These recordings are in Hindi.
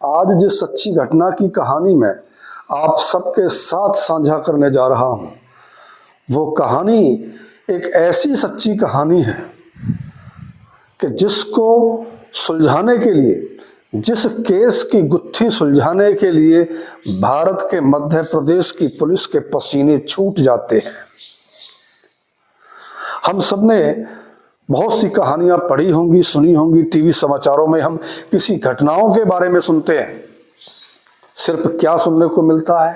आज जिस सच्ची घटना की कहानी मैं आप सबके साथ साझा करने जा रहा हूँ, वो कहानी एक ऐसी सच्ची कहानी है कि जिसको सुलझाने के लिए, जिस केस की गुत्थी सुलझाने के लिए भारत के मध्य प्रदेश की पुलिस के पसीने छूट जाते हैं। हम सबने बहुत सी कहानियां पढ़ी होंगी, सुनी होंगी, टीवी समाचारों में हम किसी घटनाओं के बारे में सुनते हैं। सिर्फ क्या सुनने को मिलता है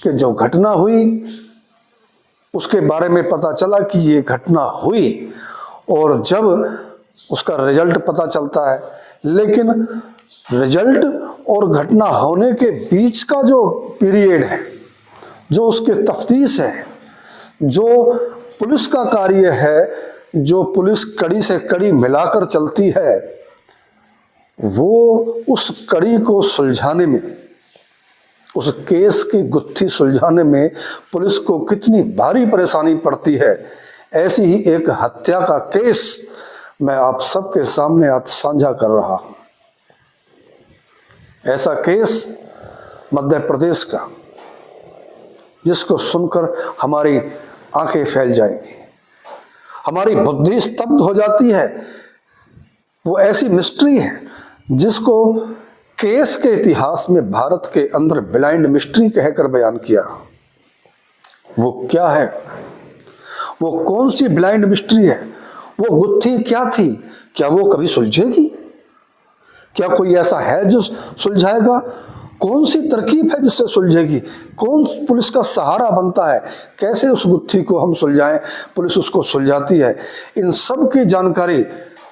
कि जो घटना हुई उसके बारे में पता चला कि ये घटना हुई, और जब उसका रिजल्ट पता चलता है, लेकिन रिजल्ट और घटना होने के बीच का जो पीरियड है, जो उसके तफ्तीश है, जो पुलिस का कार्य है, जो पुलिस कड़ी से कड़ी मिलाकर चलती है, वो उस कड़ी को सुलझाने में, उस केस की गुत्थी सुलझाने में पुलिस को कितनी भारी परेशानी पड़ती है। ऐसी ही एक हत्या का केस मैं आप सबके सामने आज साझा कर रहा हूं। ऐसा केस मध्य प्रदेश का, जिसको सुनकर हमारी आंखें फैल जाएंगी, हमारी बुद्धि स्तब्ध हो जाती है। वो ऐसी मिस्ट्री है जिसको केस के इतिहास में भारत के अंदर ब्लाइंड मिस्ट्री कहकर बयान किया। वो क्या है? वो कौन सी ब्लाइंड मिस्ट्री है? वो गुत्थी क्या थी? क्या वो कभी सुलझेगी? क्या कोई ऐसा है जो सुलझाएगा? कौन सी तरकीब है जिससे सुलझेगी? कौन पुलिस का सहारा बनता है? कैसे उस गुत्थी को हम सुलझाएं? पुलिस उसको सुलझाती है। इन सब की जानकारी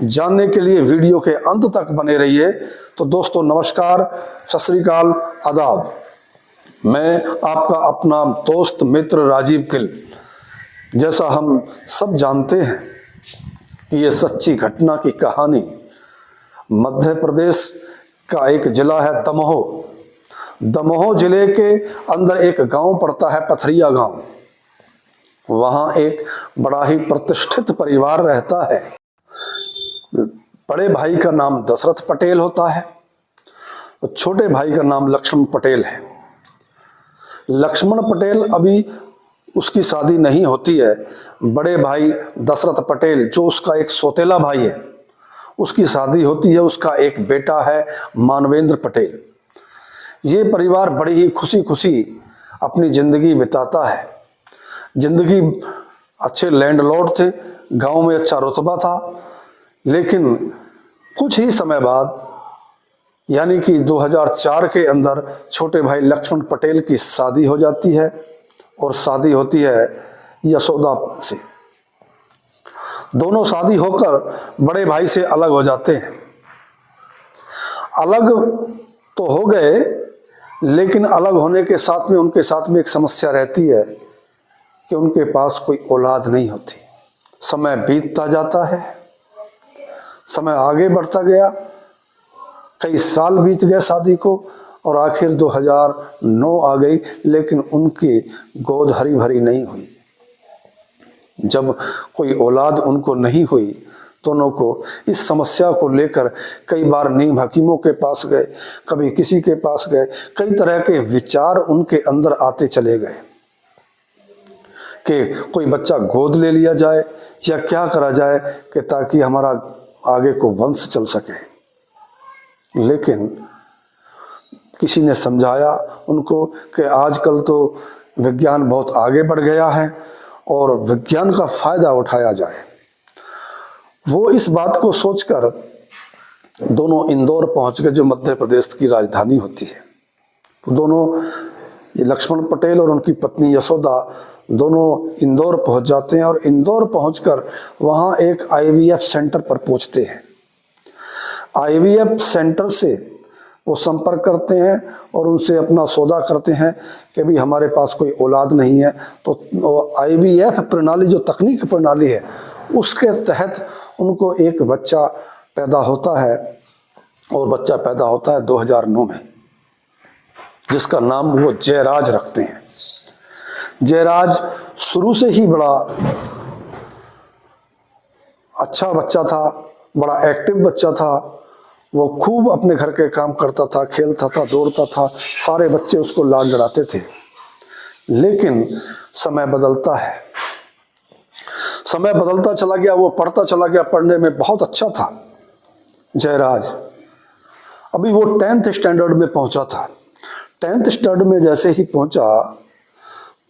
जानने के लिए वीडियो के अंत तक बने रहिए। तो दोस्तों नमस्कार, सत श्री अकाल, आदाब। मैं आपका अपना दोस्त मित्र राजीव किल। जैसा हम सब जानते हैं कि ये सच्ची घटना की कहानी मध्य प्रदेश का एक जिला है दमोह। दमोह जिले के अंदर एक गांव पड़ता है, पथरिया गांव। वहां एक बड़ा ही प्रतिष्ठित परिवार रहता है। बड़े भाई का नाम दशरथ पटेल होता है और छोटे भाई का नाम लक्ष्मण पटेल है। लक्ष्मण पटेल अभी उसकी शादी नहीं होती है। बड़े भाई दशरथ पटेल, जो उसका एक सौतेला भाई है, उसकी शादी होती है। उसका एक बेटा है मानवेंद्र पटेल। ये परिवार बड़ी ही खुशी खुशी अपनी जिंदगी बिताता है। जिंदगी, अच्छे लैंडलॉर्ड थे, गांव में अच्छा रुतबा था। लेकिन कुछ ही समय बाद, यानी कि 2004 के अंदर छोटे भाई लक्ष्मण पटेल की शादी हो जाती है, और शादी होती है यशोदा से। दोनों शादी होकर बड़े भाई से अलग हो जाते हैं। अलग तो हो गए, लेकिन अलग होने के साथ में उनके साथ में एक समस्या रहती है कि उनके पास कोई औलाद नहीं होती। समय बीतता जाता है, समय आगे बढ़ता गया, कई साल बीत गए शादी को, और आखिर 2009 आ गई, लेकिन उनकी गोद हरी भरी नहीं हुई। जब कोई औलाद उनको नहीं हुई, दोनों को इस समस्या को लेकर कई बार नीम हकीमों के पास गए, कभी किसी के पास गए। कई तरह के विचार उनके अंदर आते चले गए कि कोई बच्चा गोद ले लिया जाए या क्या करा जाए कि ताकि हमारा आगे को वंश चल सके। लेकिन किसी ने समझाया उनको कि आजकल तो विज्ञान बहुत आगे बढ़ गया है और विज्ञान का फायदा उठाया जाए। वो इस बात को सोचकर दोनों इंदौर पहुंच गए, जो मध्य प्रदेश की राजधानी होती है। दोनों, ये लक्ष्मण पटेल और उनकी पत्नी यशोदा, दोनों इंदौर पहुंच जाते हैं, और इंदौर पहुंचकर वहां एक IVF सेंटर पर पहुंचते हैं। IVF सेंटर से वो संपर्क करते हैं और उनसे अपना सौदा करते हैं कि भी हमारे पास कोई औलाद नहीं है। तो IVF प्रणाली, जो तकनीक प्रणाली है, उसके तहत उनको एक बच्चा पैदा होता है, और बच्चा पैदा होता है 2009 में, जिसका नाम वो जयराज रखते हैं। जयराज शुरू से ही बड़ा अच्छा बच्चा था, बड़ा एक्टिव बच्चा था। वो खूब अपने घर के काम करता था, खेलता था, दौड़ता था, सारे बच्चे उसको लाड लड़ाते थे। लेकिन समय बदलता है, समय बदलता चला गया, वो पढ़ता चला गया, पढ़ने में बहुत अच्छा था जयराज। अभी वो 10th स्टैंडर्ड में पहुंचा था। 10th स्टैंडर्ड में जैसे ही पहुंचा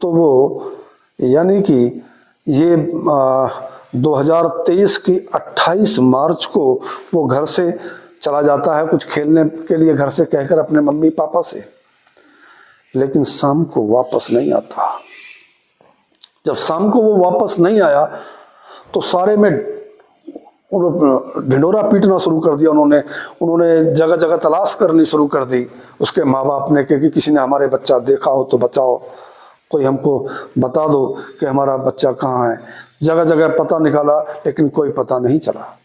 तो वो यानी कि ये 2023 की 28 मार्च को वो घर से चला जाता है कुछ खेलने के लिए, घर से कहकर अपने मम्मी पापा से, लेकिन शाम को वापस नहीं आता। जब शाम को वो वापस नहीं आया तो सारे में ढिंढोरा पीटना शुरू कर दिया। उन्होंने जगह जगह तलाश करनी शुरू कर दी उसके माँ बाप ने कि किसी ने हमारे बच्चा देखा हो तो बचाओ, कोई हमको बता दो कि हमारा बच्चा कहाँ है। जगह जगह पता निकाला लेकिन कोई पता नहीं चला।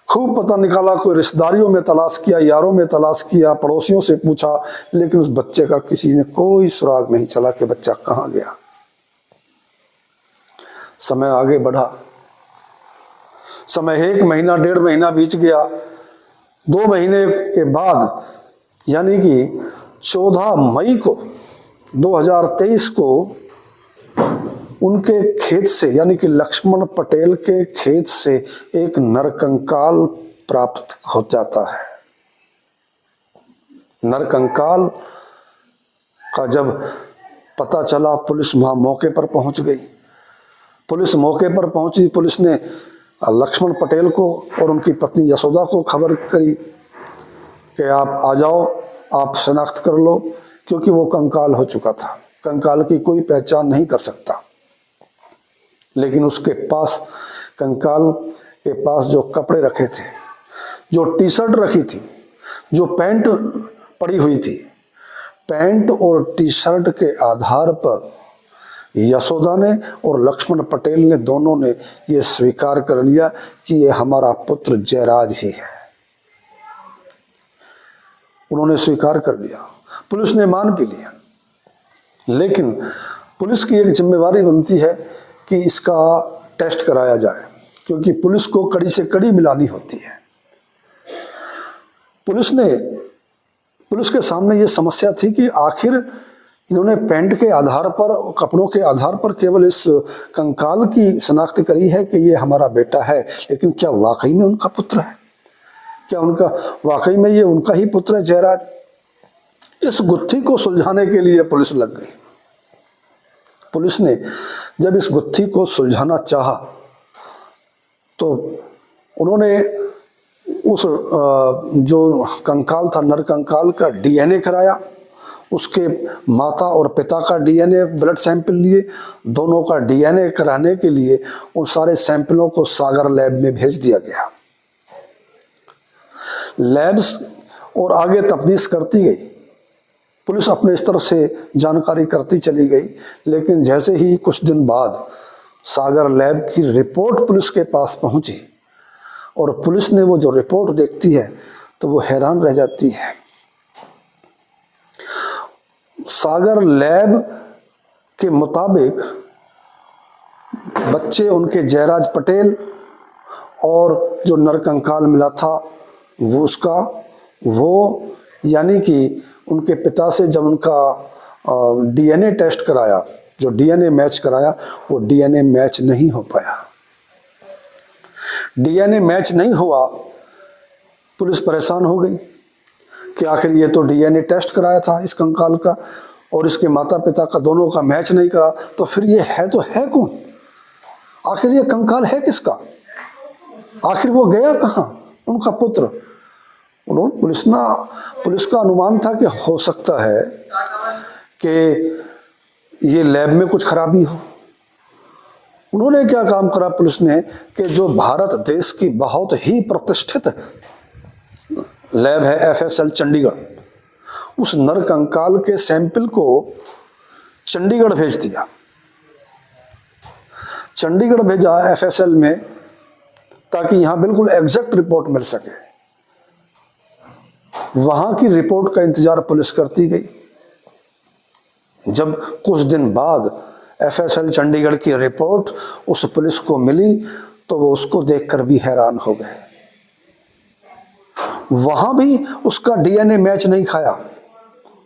खूब पता निकाला, कोई रिश्तेदारियों में तलाश किया, यारों में तलाश किया, पड़ोसियों से पूछा, लेकिन उस बच्चे का किसी ने कोई सुराग नहीं चला कि बच्चा कहाँ गया। समय आगे बढ़ा, समय 1 महीना 1.5 महीना बीत गया। 2 महीने के बाद यानी कि 14 मई को 2023 को उनके खेत से यानी कि लक्ष्मण पटेल के खेत से एक नरकंकाल प्राप्त हो जाता है। नरकंकाल का जब पता चला, पुलिस वहां मौके पर पहुंच गई। पुलिस मौके पर पहुंची, पुलिस ने लक्ष्मण पटेल को और उनकी पत्नी यशोदा को खबर करी कि आप आ जाओ, आप शनाख्त कर लो, क्योंकि वो कंकाल हो चुका था। कंकाल की कोई पहचान नहीं कर सकता। लेकिन उसके पास, कंकाल के पास जो कपड़े रखे थे, जो टी शर्ट रखी थी, जो पैंट पड़ी हुई थी, पैंट और टी शर्ट के आधार पर यशोदा ने और लक्ष्मण पटेल ने दोनों ने ये स्वीकार कर लिया कि ये हमारा पुत्र जयराज ही है। उन्होंने स्वीकार कर लिया, पुलिस ने मान भी लिया। लेकिन पुलिस की एक जिम्मेवारी बनती है कि इसका टेस्ट कराया जाए, क्योंकि पुलिस को कड़ी से कड़ी मिलानी होती है। पुलिस के सामने ये समस्या थी कि आखिर इन्होंने पैंट के आधार पर, कपड़ों के आधार पर केवल इस कंकाल की शनाख्त करी है कि ये हमारा बेटा है, लेकिन क्या वाकई में उनका पुत्र है? क्या उनका वाकई में ये उनका ही पुत्र है जयराज? इस गुत्थी को सुलझाने के लिए पुलिस लग गई। पुलिस ने जब इस गुत्थी को सुलझाना चाहा तो उन्होंने उस जो कंकाल था, नरकंकाल का डीएनए कराया। उसके माता और पिता का डीएनए ब्लड सैंपल लिए। दोनों का डीएनए कराने के लिए उन सारे सैंपलों को सागर लैब में भेज दिया गया। लैब्स और आगे तफ्तीश करती गई। पुलिस अपने स्तर से जानकारी करती चली गई, लेकिन जैसे ही कुछ दिन बाद सागर लैब की रिपोर्ट पुलिस के पास पहुंची और पुलिस ने वो जो रिपोर्ट देखती है तो वो हैरान रह जाती है। सागर लैब के मुताबिक बच्चे उनके जयराज पटेल और जो नरकंकाल मिला था वो यानी कि उनके पिता से जब उनका डीएनए टेस्ट कराया, जो डीएनए मैच कराया, वो डीएनए मैच नहीं हो पाया। डीएनए मैच नहीं हुआ, पुलिस परेशान हो गई कि आखिर ये तो डीएनए टेस्ट कराया था इस कंकाल का और इसके माता पिता का दोनों का मैच नहीं करा, तो फिर ये है तो है कौन? आखिर ये कंकाल है किसका? आखिर वो गया कहाँ, उनका पुत्र? उन्होंने पुलिस का अनुमान था कि हो सकता है कि ये लैब में कुछ खराबी हो। उन्होंने क्या काम करा पुलिस ने कि जो भारत देश की बहुत ही प्रतिष्ठित लैब है एफएसएल चंडीगढ़, उस नरकंकाल के सैंपल को चंडीगढ़ भेज दिया। चंडीगढ़ भेजा एफएसएल में ताकि यहां बिल्कुल एग्जैक्ट रिपोर्ट मिल सके। वहां की रिपोर्ट का इंतजार पुलिस करती गई। जब कुछ दिन बाद एफएसएल चंडीगढ़ की रिपोर्ट उस पुलिस को मिली तो वो उसको देखकर भी हैरान हो गए। वहां भी उसका डीएनए मैच नहीं खाया,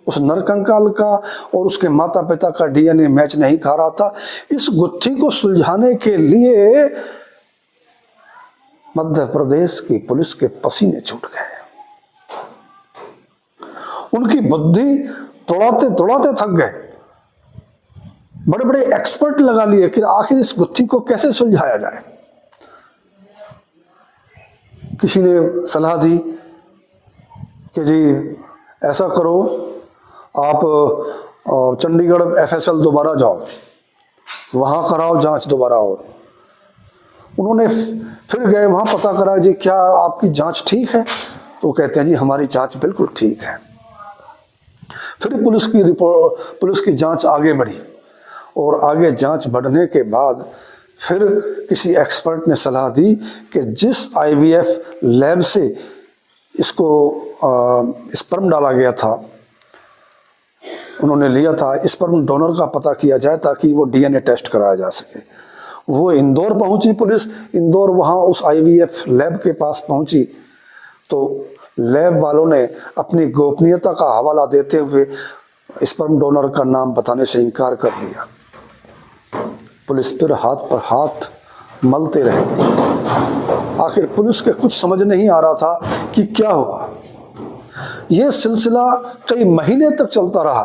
उस नरकंकाल का और उसके माता पिता का डीएनए मैच नहीं खा रहा था। इस गुत्थी को सुलझाने के लिए मध्य प्रदेश की पुलिस के पसीने छूट गए, उनकी बुद्धि दौड़ाते दौड़ाते थक गए, बड़े बड़े एक्सपर्ट लगा लिए कि आखिर इस गुत्थी को कैसे सुलझाया जाए। किसी ने सलाह दी कि जी ऐसा करो, आप चंडीगढ़ एफएसएल दोबारा जाओ, वहाँ कराओ जांच दोबारा। और उन्होंने फिर गए वहाँ, पता करा जी क्या आपकी जांच ठीक है, तो वो कहते हैं जी हमारी जांच बिल्कुल ठीक है। फिर पुलिस की जांच आगे बढ़ी, और आगे जांच बढ़ने के बाद फिर किसी एक्सपर्ट ने सलाह दी कि जिस आईवीएफ लैब से इसको स्पर्म डाला गया था, उन्होंने लिया था, स्पर्म डोनर का पता किया जाए ताकि वो डीएनए टेस्ट कराया जा सके। वो इंदौर पहुंची पुलिस, इंदौर वहाँ उस आईवीएफ लैब के पास पहुंची, तो लैब वालों ने अपनी गोपनीयता का हवाला देते हुए स्पर्म डोनर का नाम बताने से इनकार कर दिया। पुलिस फिर हाथ पर हाथ मलते रह गई। आखिर पुलिस के कुछ समझ नहीं आ रहा था कि क्या हुआ। यह सिलसिला कई महीने तक चलता रहा।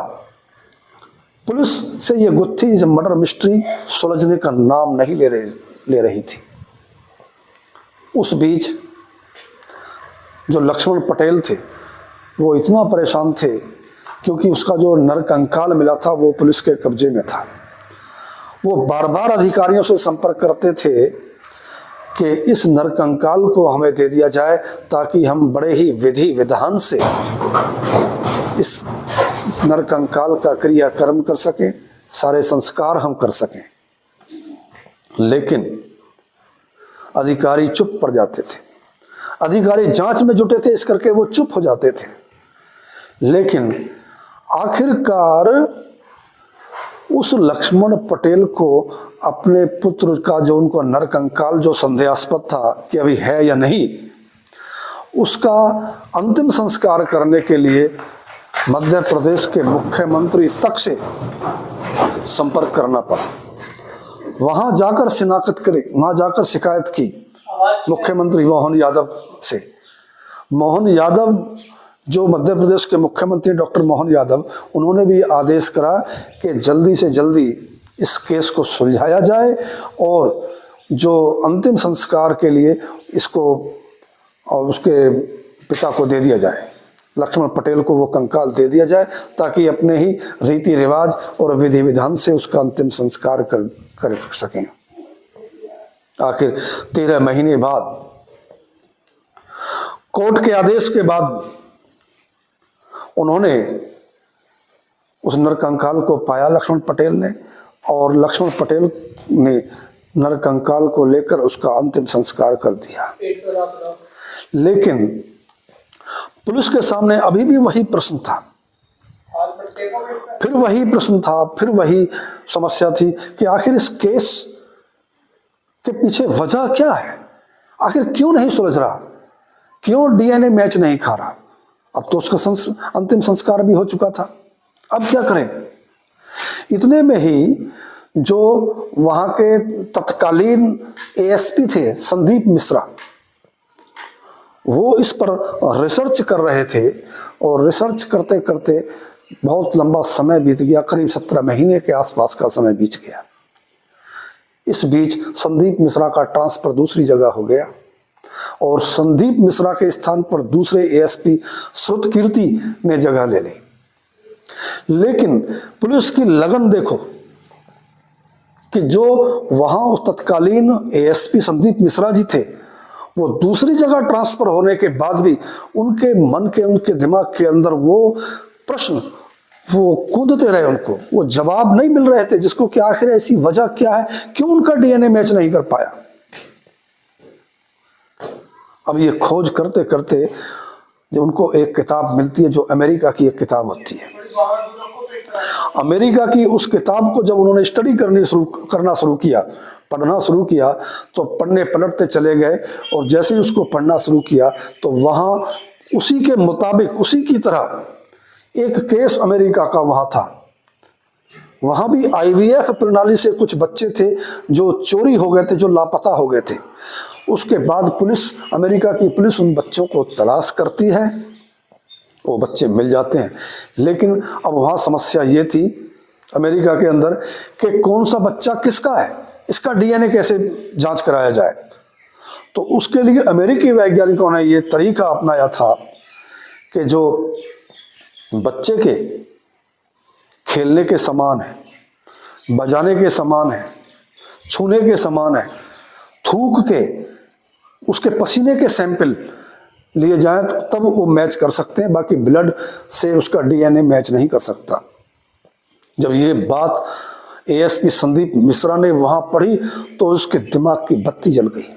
पुलिस से यह गुत्थी, ये मर्डर मिस्ट्री सुलझने का नाम नहीं ले रही थी। उस बीच जो लक्ष्मण पटेल थे वो इतना परेशान थे क्योंकि उसका जो नरकंकाल मिला था वो पुलिस के कब्जे में था। वो बार बार अधिकारियों से संपर्क करते थे कि इस नरकंकाल को हमें दे दिया जाए ताकि हम बड़े ही विधि विधान से इस नरकंकाल का क्रियाकर्म कर सकें, सारे संस्कार हम कर सकें। लेकिन अधिकारी चुप पड़ जाते थे। अधिकारी जांच में जुटे थे, इस करके वो चुप हो जाते थे। लेकिन आखिरकार उस लक्ष्मण पटेल को अपने पुत्र का जो उनको नरकंकाल जो संदेहास्पद था कि अभी है या नहीं, उसका अंतिम संस्कार करने के लिए मध्य प्रदेश के मुख्यमंत्री तक से संपर्क करना पड़ा। वहां जाकर शिनाख्त करी, वहां जाकर शिकायत की मुख्यमंत्री मोहन यादव से। मोहन यादव जो मध्य प्रदेश के मुख्यमंत्री डॉक्टर मोहन यादव, उन्होंने भी आदेश करा कि जल्दी से जल्दी इस केस को सुलझाया जाए और जो अंतिम संस्कार के लिए इसको और उसके पिता को दे दिया जाए, लक्ष्मण पटेल को वो कंकाल दे दिया जाए ताकि अपने ही रीति रिवाज और विधि विधान से उसका अंतिम संस्कार कर सकें। आखिर 13 महीने बाद कोर्ट के आदेश के बाद उन्होंने उस नरकंकाल को पाया लक्ष्मण पटेल ने, और लक्ष्मण पटेल ने नरकंकाल को लेकर उसका अंतिम संस्कार कर दिया। लेकिन पुलिस के सामने अभी भी वही प्रश्न था, फिर वही प्रश्न था, फिर वही समस्या थी कि आखिर इस केस के पीछे वजह क्या है, आखिर क्यों नहीं सुलझ रहा, क्यों डीएनए मैच नहीं खा रहा। अब तो उसका अंतिम संस्कार भी हो चुका था, अब क्या करें। इतने में ही जो वहां के तत्कालीन एएसपी थे संदीप मिश्रा, वो इस पर रिसर्च कर रहे थे, और रिसर्च करते करते बहुत लंबा समय बीत गया, करीब 17 महीने के आसपास का समय बीत गया। इस बीच संदीप मिश्रा का ट्रांसफर दूसरी जगह हो गया, और संदीप मिश्रा के स्थान पर दूसरे एएसपी श्रुतकीर्ति ने जगह ले ली। लेकिन पुलिस की लगन देखो कि जो वहां उस तत्कालीन एएसपी संदीप मिश्रा जी थे, वो दूसरी जगह ट्रांसफर होने के बाद भी उनके मन के, उनके दिमाग के अंदर वो प्रश्न वो कूदते रहे, उनको वो जवाब नहीं मिल रहे थे, जिसको कि आखिर ऐसी वजह क्या है, क्यों उनका डीएनए मैच नहीं कर पाया। अब ये खोज करते करते जब उनको एक किताब मिलती है, जो अमेरिका की एक किताब होती है, अमेरिका की उस किताब को जब उन्होंने स्टडी करना शुरू किया, पढ़ना शुरू किया, तो पढ़ने पलटते चले गए, और जैसे ही उसको पढ़ना शुरू किया तो वहाँ उसी के मुताबिक, उसी की तरह एक केस अमेरिका का वहां था। वहां भी आईवीएफ प्रणाली से कुछ बच्चे थे जो चोरी हो गए थे, जो लापता हो गए थे। उसके बाद पुलिस, अमेरिका की पुलिस उन बच्चों को तलाश करती है, वो बच्चे मिल जाते हैं। लेकिन अब वहाँ समस्या ये थी अमेरिका के अंदर कि कौन सा बच्चा किसका है, इसका डीएनए कैसे जांच कराया जाए। तो उसके लिए अमेरिकी वैज्ञानिकों ने ये तरीका अपनाया था कि जो बच्चे के खेलने के सामान है, बजाने के सामान है, छूने के सामान है, थूक के उसके पसीने के सैंपल लिए जाएं तो तब वो मैच कर सकते हैं, बाकी ब्लड से उसका डीएनए मैच नहीं कर सकता। जब ये बात एएसपी संदीप मिश्रा ने वहां पढ़ी तो उसके दिमाग की बत्ती जल गई।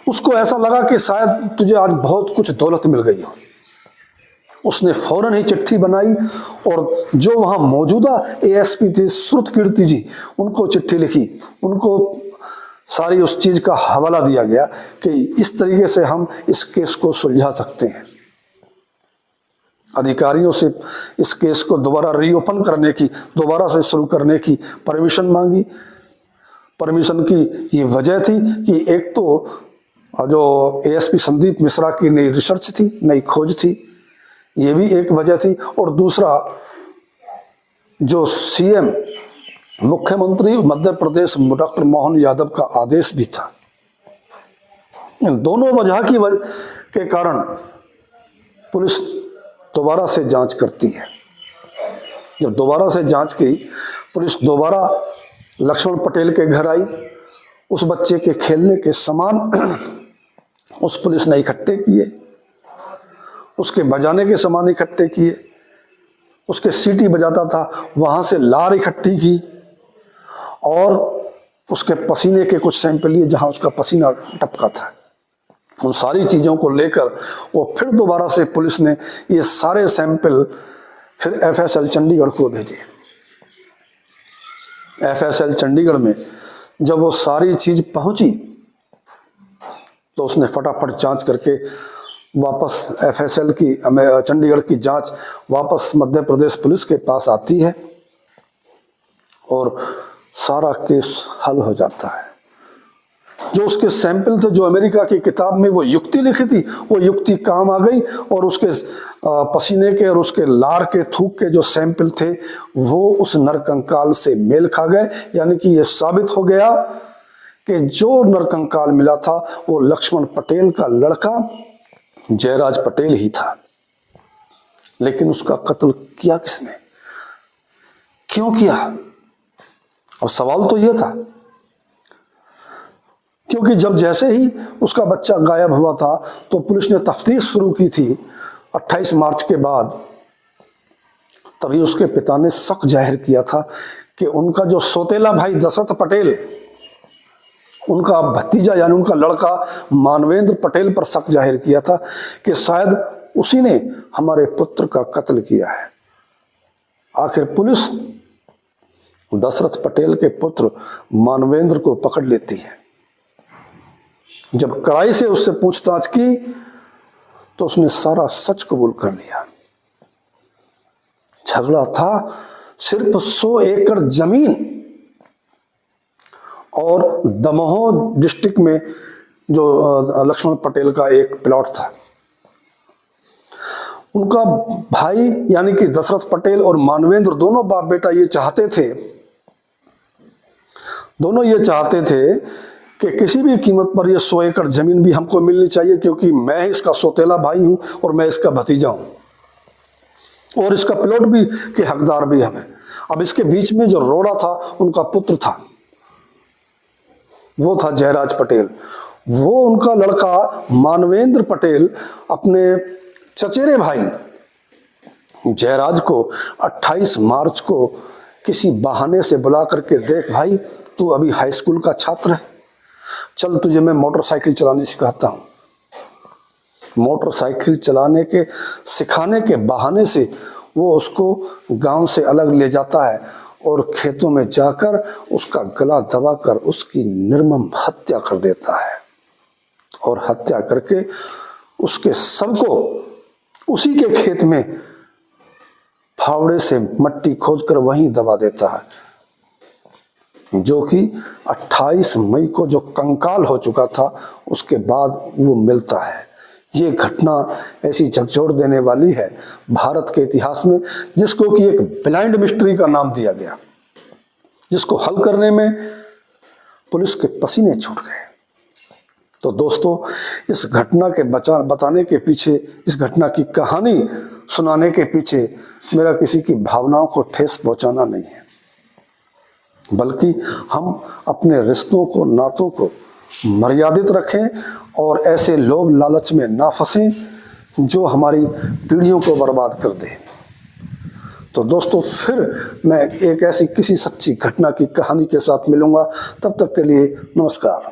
उसको ऐसा लगा कि शायद तुझे आज बहुत कुछ दौलत मिल गई हो। उसने फौरन ही चिट्ठी बनाई और जो वहां मौजूदा एएसपी थे श्रुत कीर्ति जी, उनको चिट्ठी लिखी। उनको सारी उस चीज का हवाला दिया गया कि इस तरीके से हम इस केस को सुलझा सकते हैं। अधिकारियों से इस केस को दोबारा रीओपन करने की, दोबारा से शुरू करने की परमिशन मांगी। परमिशन की ये वजह थी कि एक तो जो एएसपी संदीप मिश्रा की नई रिसर्च थी, नई खोज थी, ये भी एक वजह थी। और दूसरा जो सीएम, मुख्यमंत्री मध्य प्रदेश डॉक्टर मोहन यादव का आदेश भी था। इन दोनों वजह के कारण पुलिस दोबारा से जांच करती है। जब दोबारा से जांच की, पुलिस दोबारा लक्ष्मण पटेल के घर आई। उस बच्चे के खेलने के सामान उस पुलिस ने इकट्ठे किए, उसके बजाने के सामान इकट्ठे किए, उसके सीटी बजाता था वहाँ से लार इकट्ठी की और उसके पसीने के कुछ सैंपल लिए जहाँ उसका पसीना टपका था। उन सारी चीज़ों को लेकर वो फिर दोबारा से पुलिस ने ये सारे सैंपल फिर एफएसएल चंडीगढ़ को भेजे। एफएसएल चंडीगढ़ में जब वो सारी चीज़ पहुंची तो उसने फटाफट जांच करके वापस एफएसएल की, चंडीगढ़ की जांच वापस मध्य प्रदेश पुलिस के पास आती है और सारा केस हल हो जाता है। जो उसके सैंपल थे, जो अमेरिका की किताब में वो युक्ति लिखी थी, वो युक्ति काम आ गई और उसके पसीने के और उसके लार के, थूक के जो सैंपल थे वो उस नरकंकाल से मेल खा गए। यानी कि ये साबित हो गया कि जो नरकंकाल मिला था वो लक्ष्मण पटेल का लड़का जयराज पटेल ही था। लेकिन उसका कत्ल किया किसने, क्यों किया? अब सवाल तो यह था, क्योंकि जब जैसे ही उसका बच्चा गायब हुआ था तो पुलिस ने तफ्तीश शुरू की थी 28 मार्च के बाद। तभी उसके पिता ने शक जाहिर किया था कि उनका जो सौतेला भाई दशरथ पटेल, उनका भतीजा यानी उनका लड़का मानवेंद्र पटेल पर शक जाहिर किया था कि शायद उसी ने हमारे पुत्र का कत्ल किया है। आखिर पुलिस दशरथ पटेल के पुत्र मानवेंद्र को पकड़ लेती है। जब कड़ाई से उससे पूछताछ की तो उसने सारा सच कबूल कर लिया। झगड़ा था सिर्फ 100 एकड़ जमीन और दमोह डिस्ट्रिक्ट में जो लक्ष्मण पटेल का एक प्लॉट था। उनका भाई यानी कि दशरथ पटेल और मानवेंद्र दोनों बाप बेटा ये चाहते थे कि किसी भी कीमत पर ये 100 एकड़ जमीन भी हमको मिलनी चाहिए, क्योंकि मैं इसका सौतेला भाई हूं और मैं इसका भतीजा हूं और इसका प्लॉट भी के हकदार भी हमें। अब इसके बीच में जो रोड़ा था उनका पुत्र था, वो था जयराज पटेल। वो उनका लड़का मानवेंद्र पटेल अपने चचेरे भाई जयराज को 28 मार्च को किसी बहाने से बुला करके, देख भाई तू अभी हाई स्कूल का छात्र है, चल तुझे मैं मोटरसाइकिल चलाने सिखाता हूँ। मोटरसाइकिल चलाने के सिखाने के बहाने से वो उसको गांव से अलग ले जाता है और खेतों में जाकर उसका गला दबाकर उसकी निर्मम हत्या कर देता है। और हत्या करके उसके शव को उसी के खेत में फावड़े से मट्टी खोदकर वहीं दबा देता है, जो कि 28 मई को जो कंकाल हो चुका था उसके बाद वो मिलता है। ये घटना ऐसी झकझोर देने वाली है भारत के इतिहास में, जिसको कि एक ब्लाइंड मिस्ट्री का नाम दिया गया, जिसको हल करने में पुलिस के पसीने छूट गए। तो दोस्तों, इस घटना के बताने के पीछे, इस घटना की कहानी सुनाने के पीछे मेरा किसी की भावनाओं को ठेस पहुंचाना नहीं है, बल्कि हम अपने रिश्तों को, नातों को मर्यादित रखें और ऐसे लोभ लालच में ना फंसें जो हमारी पीढ़ियों को बर्बाद कर दे। तो दोस्तों, फिर मैं एक ऐसी किसी सच्ची घटना की कहानी के साथ मिलूंगा। तब तक के लिए नमस्कार।